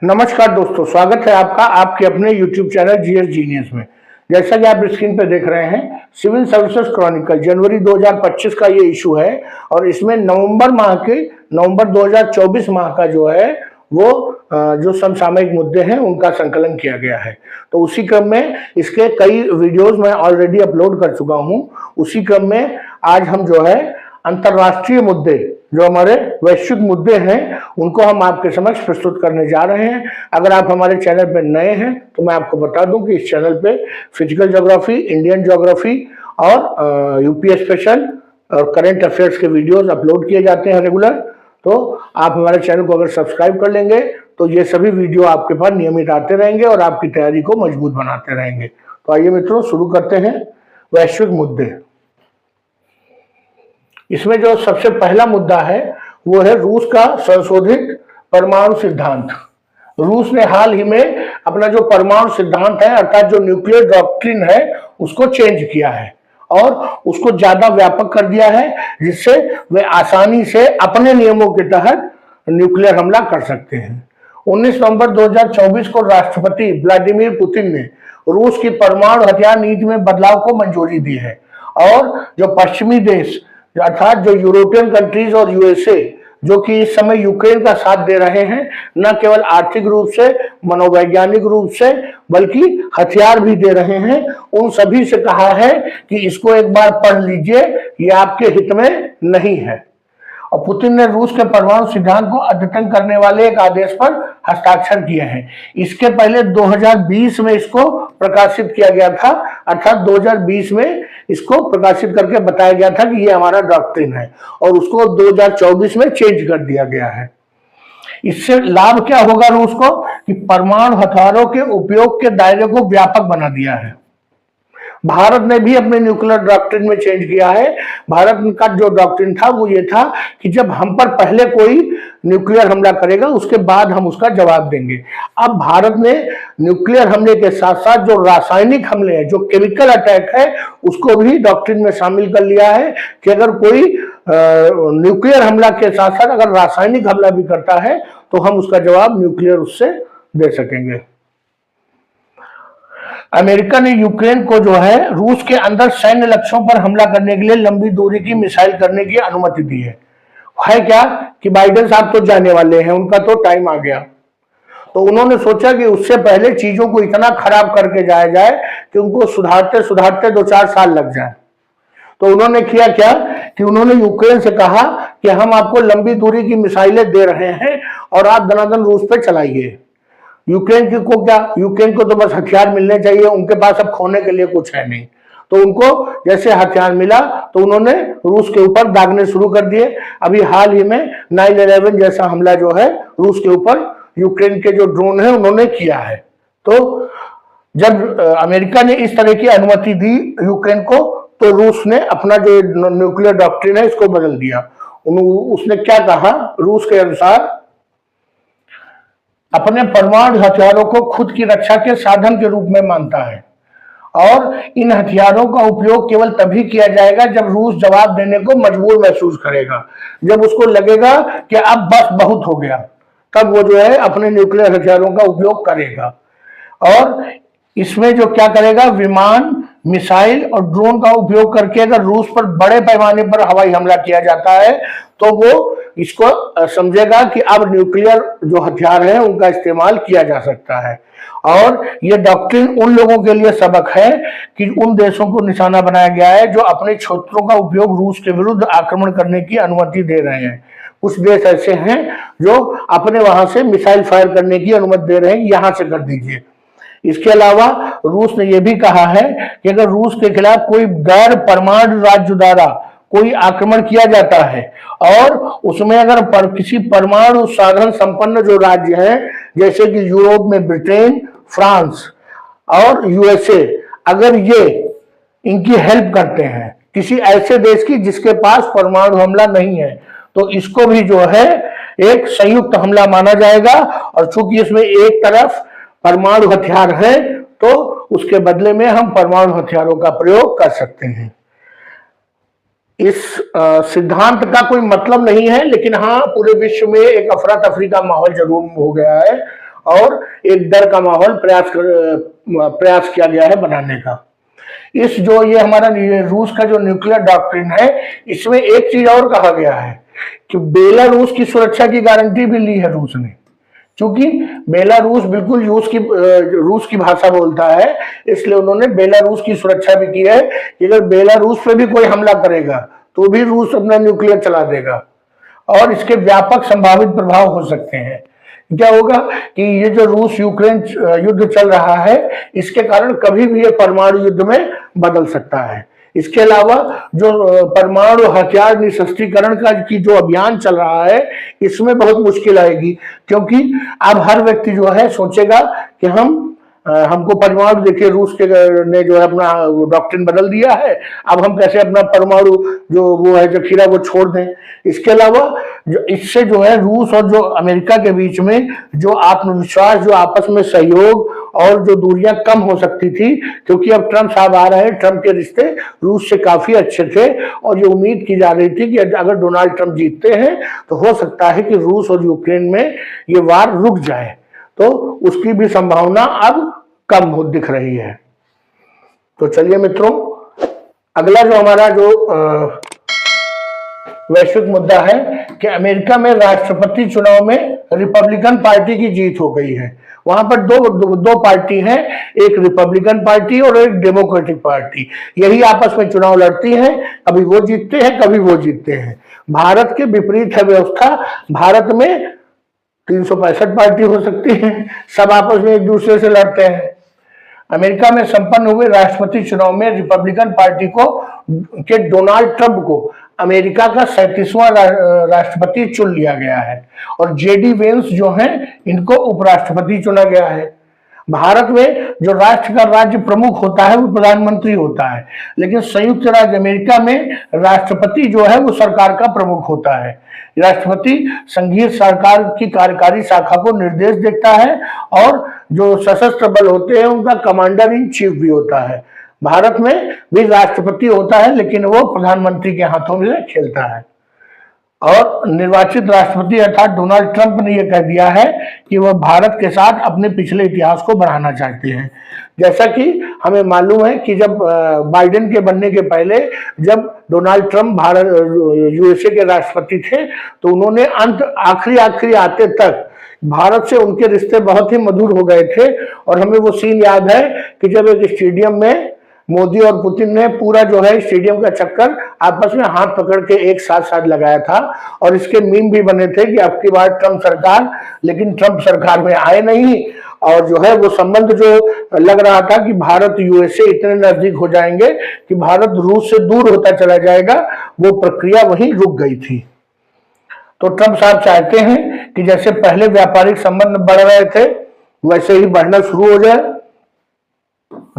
नमस्कार दोस्तों, स्वागत है आपका आपके अपने YouTube चैनल जीएस जीनियस में। जैसा कि आप स्क्रीन पर देख रहे हैं, सिविल सर्विसेज क्रॉनिकल जनवरी 2025 का ये इशू है और इसमें नवंबर 2024 माह का जो है वो जो समसामयिक मुद्दे हैं उनका संकलन किया गया है। तो उसी क्रम में इसके कई वीडियोस मैं ऑलरेडी अपलोड कर चुका हूं। उसी क्रम में आज हम जो है अंतर्राष्ट्रीय मुद्दे, जो हमारे वैश्विक मुद्दे हैं, उनको हम आपके समक्ष प्रस्तुत करने जा रहे हैं। अगर आप हमारे चैनल पर नए हैं तो मैं आपको बता दूं कि इस चैनल पे फिजिकल ज्योग्राफी, इंडियन ज्योग्राफी और यूपी स्पेशल और करंट अफेयर्स के वीडियोस अपलोड किए जाते हैं रेगुलर। तो आप हमारे चैनल को अगर सब्सक्राइब कर लेंगे तो ये सभी वीडियो आपके पास नियमित आते रहेंगे और आपकी तैयारी को मजबूत बनाते रहेंगे। तो आइए मित्रों, शुरू करते हैं वैश्विक मुद्दे। इसमें जो सबसे पहला मुद्दा है वो है रूस का संशोधित परमाणु सिद्धांत। रूस ने हाल ही में अपना जो परमाणु सिद्धांत है, अर्थात जो न्यूक्लियर डॉक्ट्रिन है, उसको चेंज किया है और उसको ज्यादा व्यापक कर दिया है, जिससे वे आसानी से अपने नियमों के तहत न्यूक्लियर हमला कर सकते हैं। 19 नवंबर 2024 को राष्ट्रपति व्लादिमीर पुतिन ने रूस की परमाणु हथियार नीति में बदलाव को मंजूरी दी है और जो पश्चिमी देश अर्थात जो यूरोपियन कंट्रीज और यूएसए, जो कि इस समय यूक्रेन का साथ दे रहे हैं, न केवल आर्थिक रूप से, मनोवैज्ञानिक रूप से, बल्कि हथियार भी दे रहे हैं, उन सभी से कहा है कि इसको एक बार पढ़ लीजिए, ये आपके हित में नहीं है। और पुतिन ने रूस के परमाणु सिद्धांत को अद्यतन करने वाले एक आदेश पर हस्ताक्षर किए हैं। इसके पहले 2020 में इसको प्रकाशित किया गया था, अर्थात 2020 में इसको प्रकाशित करके बताया गया था कि ये हमारा डॉक्ट्रिन है, और उसको 2024 में चेंज कर दिया गया है। इससे लाभ क्या होगा रूस को कि परमाणु हथियारों के उपयोग के दायरे को व्यापक बना दिया है। भारत ने भी अपने न्यूक्लियर डॉक्ट्रिन में चेंज किया है। भारत का जो डॉक्ट्रिन था वो ये था कि जब हम पर पहले कोई न्यूक्लियर हमला करेगा उसके बाद हम उसका जवाब देंगे। अब भारत ने न्यूक्लियर हमले के साथ साथ जो रासायनिक हमले हैं, जो केमिकल अटैक है, उसको भी डॉक्ट्रिन में शामिल कर लिया है कि अगर कोई न्यूक्लियर हमला के साथ साथ अगर रासायनिक हमला भी करता है तो हम उसका जवाब न्यूक्लियर उससे दे सकेंगे। अमेरिका ने यूक्रेन को जो है रूस के अंदर सैन्य लक्ष्यों पर हमला करने के लिए लंबी दूरी की मिसाइल करने की अनुमति दी है क्या कि बाइडेन साहब तो जाने वाले हैं, उनका तो टाइम आ गया। तो उन्होंने सोचा कि उससे पहले चीजों को इतना खराब करके जाया जाए कि उनको सुधारते सुधारते 2-4 साल लग जाए। तो उन्होंने किया क्या कि उन्होंने यूक्रेन से कहा कि हम आपको लंबी दूरी की मिसाइलें दे रहे हैं और आप दनादन रूस पे चलाइए। यूक्रेन को तो बस हथियार मिलने चाहिए, उनके पास अब खोने के लिए कुछ है नहीं। तो उनको जैसे हथियार मिला तो उन्होंने रूस के ऊपर दागने शुरू कर दिए। अभी हाल ही में 9/11 जैसा हमला जो है रूस के ऊपर यूक्रेन के जो ड्रोन है उन्होंने किया है। तो जब अमेरिका ने इस तरह की अनुमति दी यूक्रेन को, तो रूस ने अपना जो न्यूक्लियर डॉक्ट्रिन है इसको बदल दिया। उसने क्या कहा, रूस के अनुसार अपने परमाणु हथियारों को खुद की रक्षा के साधन के रूप में मानता है और इन हथियारों का उपयोग केवल तभी किया जाएगा जब रूस जवाब देने को मजबूर महसूस करेगा, जब उसको लगेगा कि अब बस बहुत हो गया, तब वो जो है अपने न्यूक्लियर हथियारों का उपयोग करेगा। और इसमें जो क्या करेगा, विमान, मिसाइल और ड्रोन का उपयोग करके अगर रूस पर बड़े पैमाने पर हवाई हमला किया जाता है तो वो इसको समझेगा कि अब न्यूक्लियर जो हथियार है उनका इस्तेमाल किया जा सकता है। और ये डॉक्ट्रिन उन लोगों के लिए सबक है कि उन देशों को निशाना बनाया गया है जो अपने क्षेत्रों का उपयोग रूस के विरुद्ध आक्रमण करने की अनुमति दे रहे हैं। कुछ देश ऐसे हैं जो अपने वहां से मिसाइल फायर करने की अनुमति दे रहे हैं, यहां से कर दीजिए। इसके अलावा रूस ने यह भी कहा है कि अगर रूस के खिलाफ कोई गैर परमाणु राज्य द्वारा कोई आक्रमण किया जाता है और उसमें अगर किसी परमाणु साधन संपन्न जो राज्य हैं, जैसे कि यूरोप में ब्रिटेन, फ्रांस और यूएसए, अगर ये इनकी हेल्प करते हैं किसी ऐसे देश की जिसके पास परमाणु हमला नहीं है, तो इसको भी जो है एक संयुक्त हमला माना जाएगा। और चूंकि इसमें एक तरफ परमाणु हथियार है तो उसके बदले में हम परमाणु हथियारों का प्रयोग कर सकते हैं। इस सिद्धांत का कोई मतलब नहीं है, लेकिन हाँ, पूरे विश्व में एक अफरा तफरी का माहौल जरूर हो गया है और एक डर का माहौल प्रयास किया गया है बनाने का। इस जो ये हमारा रूस का जो न्यूक्लियर डॉक्ट्रिन है, इसमें एक चीज और कहा गया है कि बेलारूस की सुरक्षा की गारंटी भी ली है रूस ने, क्योंकि बेलारूस बिल्कुल रूस की भाषा बोलता है, इसलिए उन्होंने बेलारूस की सुरक्षा भी की है कि अगर बेलारूस पे भी कोई हमला करेगा तो भी रूस अपना न्यूक्लियर चला देगा और इसके व्यापक संभावित प्रभाव हो सकते हैं। क्या होगा कि ये जो रूस यूक्रेन युद्ध चल रहा है, इसके कारण कभी भी ये परमाणु युद्ध में बदल सकता है। इसके अलावा जो परमाणु हथियार निशस्त्रीकरण का की जो अभियान चल रहा है, इसमें बहुत मुश्किल आएगी, क्योंकि अब हर व्यक्ति जो है सोचेगा कि हमको परमाणु, देखिए रूस के ने जो है अपना डॉक्ट्रिन बदल दिया है, अब हम कैसे अपना परमाणु जो वो है जखीरा वो छोड़ दें। इसके अलावा जो इससे जो है रूस और जो अमेरिका के बीच में जो आत्मविश्वास, जो आपस में सहयोग और जो दूरियां कम हो सकती थी, क्योंकि अब ट्रंप साहब आ रहे हैं, ट्रंप के रिश्ते रूस से काफी अच्छे थे और ये उम्मीद की जा रही थी कि अगर डोनाल्ड ट्रंप जीतते हैं तो हो सकता है कि रूस और यूक्रेन में ये वार रुक जाए, तो उसकी भी संभावना अब कम हो दिख रही है। तो चलिए मित्रों, अगला जो हमारा जो वैश्विक मुद्दा है कि अमेरिका में राष्ट्रपति चुनाव में रिपब्लिकन पार्टी की जीत हो गई है। वहां पर दो पार्टी हैं, एक रिपब्लिकन पार्टी और एक डेमोक्रेटिक पार्टी, यही आपस में चुनाव लड़ती हैं, कभी वो जीतते हैं कभी वो जीतते हैं। भारत के विपरीत है व्यवस्था, भारत में 365 पार्टी हो सकती है, सब आपस में एक दूसरे से लड़ते हैं। अमेरिका में संपन्न हुए राष्ट्रपति चुनाव में रिपब्लिकन पार्टी के डोनाल्ड ट्रंप को अमेरिका का 37वां राष्ट्रपति चुन लिया गया है और जेडी वेंस जो हैं इनको उपराष्ट्रपति चुना गया है। भारत में जो राष्ट्र का राज्य प्रमुख होता है वो प्रधानमंत्री होता है, लेकिन संयुक्त राज्य अमेरिका में राष्ट्रपति जो है वो सरकार का प्रमुख होता है। राष्ट्रपति संघीय सरकार की कार्यकारी शाखा को निर्देश देता है और जो सशस्त्र बल होते हैं उनका कमांडर इन चीफ भी होता है। भारत में भी राष्ट्रपति होता है, लेकिन वो प्रधानमंत्री के हाथों में खेलता है। और निर्वाचित राष्ट्रपति अर्थात डोनाल्ड ट्रंप ने यह कह दिया है कि वह भारत के साथ अपने पिछले इतिहास को बढ़ाना चाहते हैं। जैसा कि हमें मालूम है कि जब बाइडेन के बनने के पहले जब डोनाल्ड ट्रंप भारत यूएसए के राष्ट्रपति थे, तो उन्होंने आखिरी आते तक भारत से उनके रिश्ते बहुत ही मधुर हो गए थे। और हमें वो सीन याद है कि जब एक स्टेडियम में मोदी और पुतिन ने पूरा जो है स्टेडियम का चक्कर आपस में हाथ पकड़ के एक साथ लगाया था और इसके मीम भी बने थे कि अब की बार ट्रंप सरकार, लेकिन ट्रंप सरकार में आए नहीं और जो है वो संबंध जो लग रहा था कि भारत यूएसए इतने नजदीक हो जाएंगे कि भारत रूस से दूर होता चला जाएगा, वो प्रक्रिया वहीं रुक गई थी। तो ट्रंप साहब चाहते हैं कि जैसे पहले व्यापारिक संबंध बढ़ रहे थे वैसे ही बढ़ना शुरू हो जाए,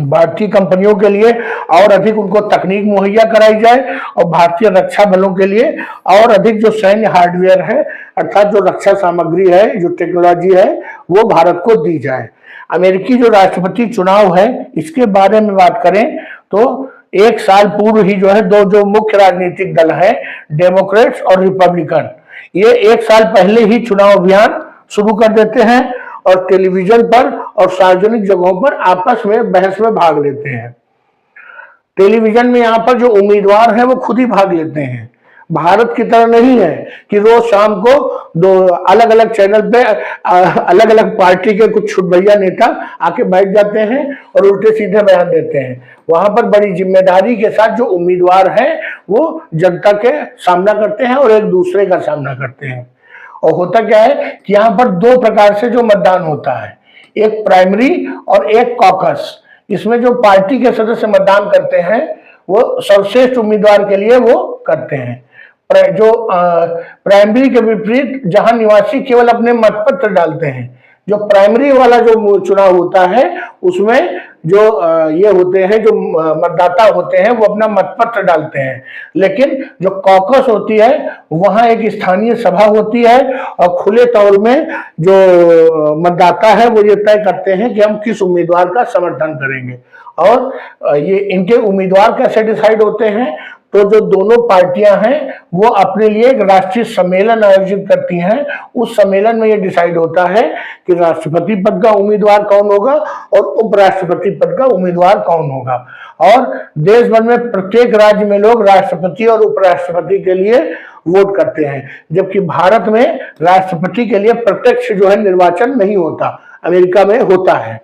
भारतीय कंपनियों के लिए और अधिक उनको तकनीक मुहैया कराई जाए और भारतीय रक्षा बलों के लिए और अधिक जो सैन्य हार्डवेयर है अर्थात जो रक्षा सामग्री है, जो टेक्नोलॉजी है, वो भारत को दी जाए। अमेरिकी जो राष्ट्रपति चुनाव है इसके बारे में बात करें तो एक साल पूर्व ही जो है दो जो मुख्य राजनीतिक दल है, डेमोक्रेट्स और रिपब्लिकन, ये एक साल पहले ही चुनाव अभियान शुरू कर देते हैं और टेलीविजन पर और सार्वजनिक जगहों पर आपस में बहस में भाग लेते हैं। टेलीविजन में यहाँ पर जो उम्मीदवार हैं वो खुद ही भाग लेते हैं। भारत की तरह नहीं है कि रोज शाम को दो अलग अलग चैनल पे अलग अलग पार्टी के कुछ छुटभैया नेता आके बैठ जाते हैं और उल्टे सीधे बयान देते हैं। वहां पर बड़ी जिम्मेदारी के साथ जो उम्मीदवार हैं वो जनता के सामना करते हैं और एक दूसरे का सामना करते हैं। और होता क्या है कि यहाँ पर दो प्रकार से जो मतदान होता है, एक प्राइमरी और एक कॉकस। इसमें जो पार्टी के सदस्य मतदान करते हैं वो सर्वश्रेष्ठ उम्मीदवार के लिए वो करते हैं। जो प्राइमरी के विपरीत जहां निवासी केवल अपने मतपत्र डालते हैं, जो प्राइमरी वाला जो चुनाव होता है उसमें जो ये होते हैं, जो मतदाता होते हैं वो अपना मतपत्र डालते हैं, लेकिन जो कॉकस होती है वहां एक स्थानीय सभा होती है और खुले तौर में जो मतदाता है वो ये तय करते हैं कि हम किस उम्मीदवार का समर्थन करेंगे और ये इनके उम्मीदवार कैसे डिसाइड होते हैं, तो जो दोनों पार्टियां हैं वो अपने लिए एक राष्ट्रीय सम्मेलन आयोजित करती हैं। उस सम्मेलन में ये डिसाइड होता है कि राष्ट्रपति पद का उम्मीदवार कौन होगा और उपराष्ट्रपति पद का उम्मीदवार कौन होगा। और देश भर में प्रत्येक राज्य में लोग राष्ट्रपति और उपराष्ट्रपति के लिए वोट करते हैं, जबकि भारत में राष्ट्रपति के लिए प्रत्यक्ष जो है निर्वाचन नहीं होता, अमेरिका में होता है।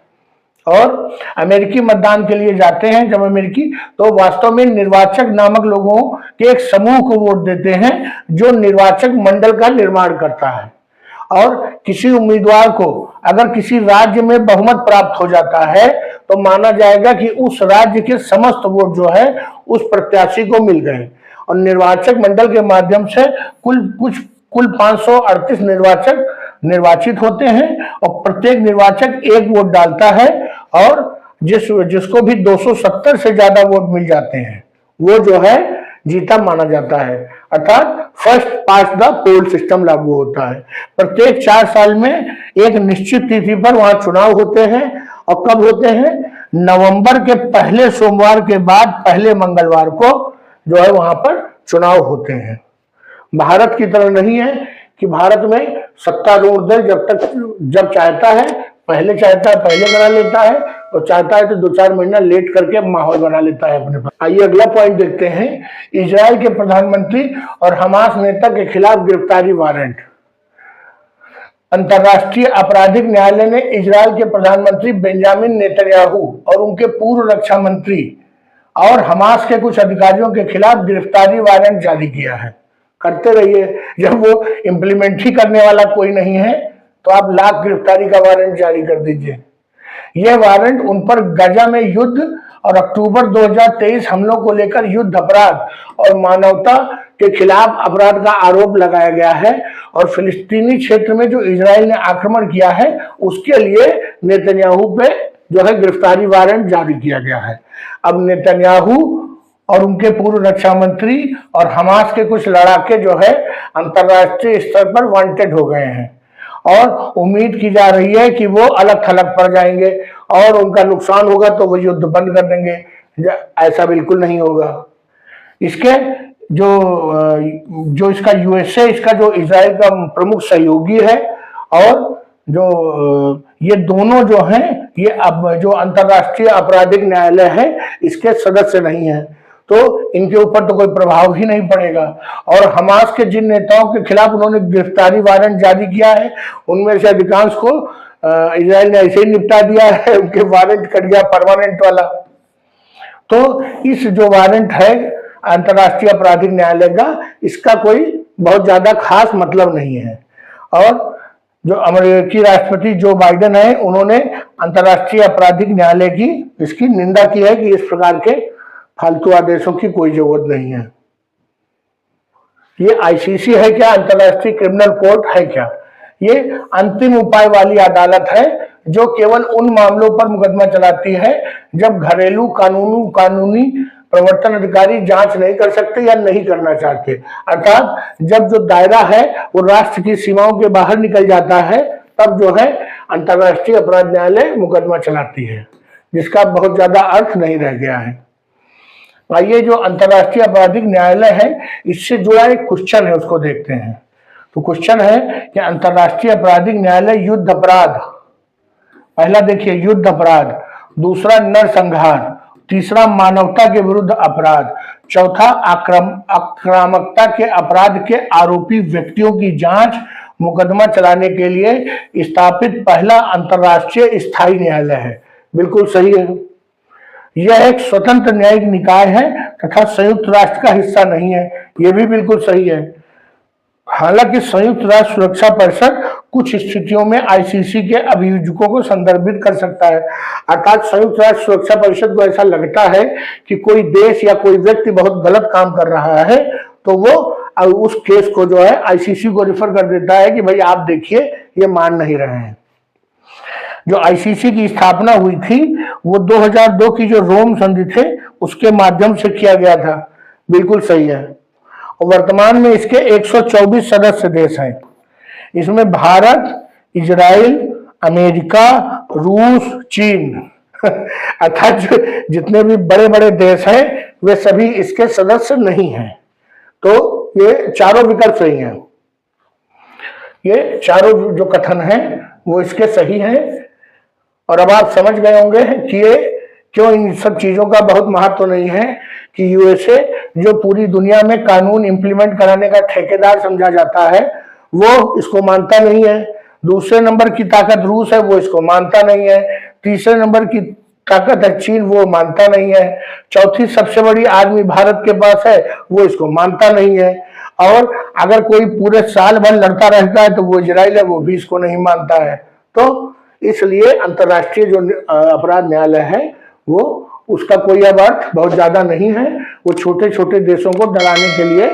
और अमेरिकी मतदान के लिए जाते हैं जब अमेरिकी, तो वास्तव में निर्वाचक नामक लोगों के एक समूह को वोट देते हैं जो निर्वाचक मंडल का निर्माण करता है। और किसी उम्मीदवार को अगर किसी राज्य में बहुमत प्राप्त हो जाता है तो माना जाएगा कि उस राज्य के समस्त वोट जो है उस प्रत्याशी को मिल गए। और निर्वाचक मंडल के माध्यम से कुल 538 निर्वाचक निर्वाचित होते हैं और प्रत्येक निर्वाचक एक वोट डालता है और जिसको भी 270 से ज्यादा वोट मिल जाते हैं वो जो है जीता माना जाता है। अर्थात first past the poll system लागू होता है। प्रत्येक 4 साल में एक निश्चित तिथि पर वहां चुनाव होते हैं। और कब होते हैं? नवंबर के पहले सोमवार के बाद पहले मंगलवार को जो है वहां पर चुनाव होते हैं। भारत की तरह नहीं है कि भारत में सत्तारूढ़ दल जब चाहता है पहले करा लेता है और चाहता है तो 2-4 महीना लेट करके माहौल बना लेता है अपने पास। आइए अगला पॉइंट देखते हैं। इजराइल के प्रधानमंत्री और हमास नेता के खिलाफ गिरफ्तारी वारंट। अंतर्राष्ट्रीय आपराधिक न्यायालय ने इजराइल के प्रधानमंत्री बेंजामिन नेतन्याहू और उनके पूर्व रक्षा मंत्री और हमास के कुछ अधिकारियों के खिलाफ गिरफ्तारी वारंट जारी किया है। करते रहिए, जब वो इम्प्लीमेंट ही करने वाला कोई नहीं है तो आप लाख गिरफ्तारी का वारंट जारी कर दीजिए। यह वारंट उन पर गाजा में युद्ध और अक्टूबर 2023 हमलों को लेकर युद्ध अपराध और मानवता के खिलाफ अपराध का आरोप लगाया गया है और फिलिस्तीनी क्षेत्र में जो इजराइल ने आक्रमण किया है उसके लिए नेतन्याहू पे जो है गिरफ्तारी वारंट जारी किया गया है। अब नेतन्याहू और उनके पूर्व रक्षा मंत्री और हमास के कुछ लड़ाके जो है अंतर्राष्ट्रीय स्तर पर वांटेड हो गए हैं और उम्मीद की जा रही है कि वो अलग थलग पड़ जाएंगे और उनका नुकसान होगा तो वो युद्ध बंद कर देंगे। ऐसा बिल्कुल नहीं होगा। इसके जो इसका यूएसए, इसका जो इजराइल का प्रमुख सहयोगी है और जो ये दोनों जो हैं ये अब जो अंतर्राष्ट्रीय आपराधिक न्यायालय है इसके सदस्य नहीं है, तो इनके ऊपर तो कोई प्रभाव ही नहीं पड़ेगा। और हमास के जिन नेताओं के खिलाफ उन्होंने गिरफ्तारी वारंट जारी किया है उनमें से अधिकांश को इजराइल ने ऐसे ही निपटा दिया है, उनके वारंट कट गया परमानेंट वाला। तो इस जो वारंट है अंतर्राष्ट्रीय आपराधिक न्यायालय का, इसका कोई बहुत ज्यादा खास मतलब नहीं है। और जो अमेरिकी राष्ट्रपति जो बाइडेन है उन्होंने अंतर्राष्ट्रीय आपराधिक न्यायालय की इसकी निंदा की है कि इस प्रकार के फालतू आदेशों की कोई जरूरत नहीं है। ये आईसीसी है क्या? अंतर्राष्ट्रीय क्रिमिनल कोर्ट है क्या? ये अंतिम उपाय वाली अदालत है जो केवल उन मामलों पर मुकदमा चलाती है जब घरेलू कानूनी प्रवर्तन अधिकारी जांच नहीं कर सकते या नहीं करना चाहते। अर्थात जब जो दायरा है वो राष्ट्र की सीमाओं के बाहर निकल जाता है तब जो है अंतर्राष्ट्रीय अपराध न्यायालय मुकदमा चलाती है, जिसका बहुत ज्यादा अर्थ नहीं रह गया है। आइए जो अंतर्राष्ट्रीय आपराधिक न्यायालय है इससे जुड़ा एक क्वेश्चन है उसको देखते हैं। तो क्वेश्चन है कि अंतर्राष्ट्रीय आपराधिक न्यायालय युद्ध अपराध, पहला देखिए युद्ध अपराध, दूसरा नरसंहार, तीसरा मानवता के विरुद्ध अपराध, चौथा आक्रामकता के अपराध के आरोपी व्यक्तियों की जांच मुकदमा चलाने के लिए स्थापित पहला अंतर्राष्ट्रीय स्थायी न्यायालय है। बिल्कुल सही है। यह एक स्वतंत्र न्यायिक निकाय है तथा संयुक्त राष्ट्र का हिस्सा नहीं है। यह भी बिल्कुल सही है। हालांकि संयुक्त राष्ट्र सुरक्षा परिषद कुछ स्थितियों में आईसीसी के अभियोजकों को संदर्भित कर सकता है। अर्थात संयुक्त राष्ट्र सुरक्षा परिषद को ऐसा लगता है कि कोई देश या कोई व्यक्ति बहुत गलत काम कर रहा है तो वो उस केस को जो है आईसीसी को रेफर कर देता है कि भाई आप देखिए ये मान नहीं रहे हैं। जो आईसीसी की स्थापना हुई थी वो 2002 की जो रोम संधि थे उसके माध्यम से किया गया था। बिल्कुल सही है। और वर्तमान में इसके 124 सदस्य देश हैं। इसमें भारत, इजराइल, अमेरिका, रूस, चीन अर्थात जितने भी बड़े बड़े देश हैं वे सभी इसके सदस्य नहीं हैं। तो ये चारों विकल्प सही हैं, ये चारों जो कथन हैं वो इसके सही हैं। और अब आप समझ गए होंगे कि ये क्यों इन सब चीजों का बहुत महत्व नहीं है कि यूएसए जो पूरी दुनिया में कानून इंप्लीमेंट कराने का ठेकेदार समझा जाता है वो इसको मानता नहीं है। दूसरे नंबर की ताकत रूस है, वो इसको मानता नहीं है। तीसरे नंबर की ताकत है चीन, वो मानता नहीं है। चौथी सबसे बड़ी आर्मी भारत के पास है, वो इसको मानता नहीं है। और अगर कोई पूरे साल भर लड़ता रहता है तो वो इजराइल है, वो भी इसको नहीं मानता है। तो इसलिए अंतर्राष्ट्रीय जो अपराध न्यायालय है वो उसका कोई अब अर्थ बहुत ज्यादा नहीं है, वो छोटे छोटे देशों को डराने के लिए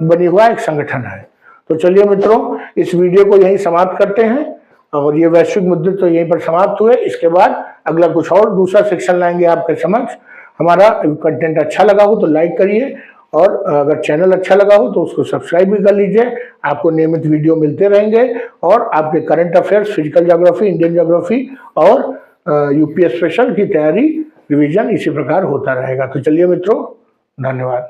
बनी हुआ एक संगठन है। तो चलिए मित्रों, इस वीडियो को यहीं समाप्त करते हैं और ये वैश्विक मुद्दे तो यहीं पर समाप्त हुए। इसके बाद अगला कुछ और दूसरा सेक्शन लाएंगे आपके समक्ष। हमारा कंटेंट अच्छा लगा हो तो लाइक करिए और अगर चैनल अच्छा लगा हो तो उसको सब्सक्राइब भी कर लीजिए। आपको नियमित वीडियो मिलते रहेंगे और आपके current affairs, physical geography, Indian geography और यूपी स्पेशल की तैयारी रिवीजन इसी प्रकार होता रहेगा। तो चलिए मित्रों, धन्यवाद।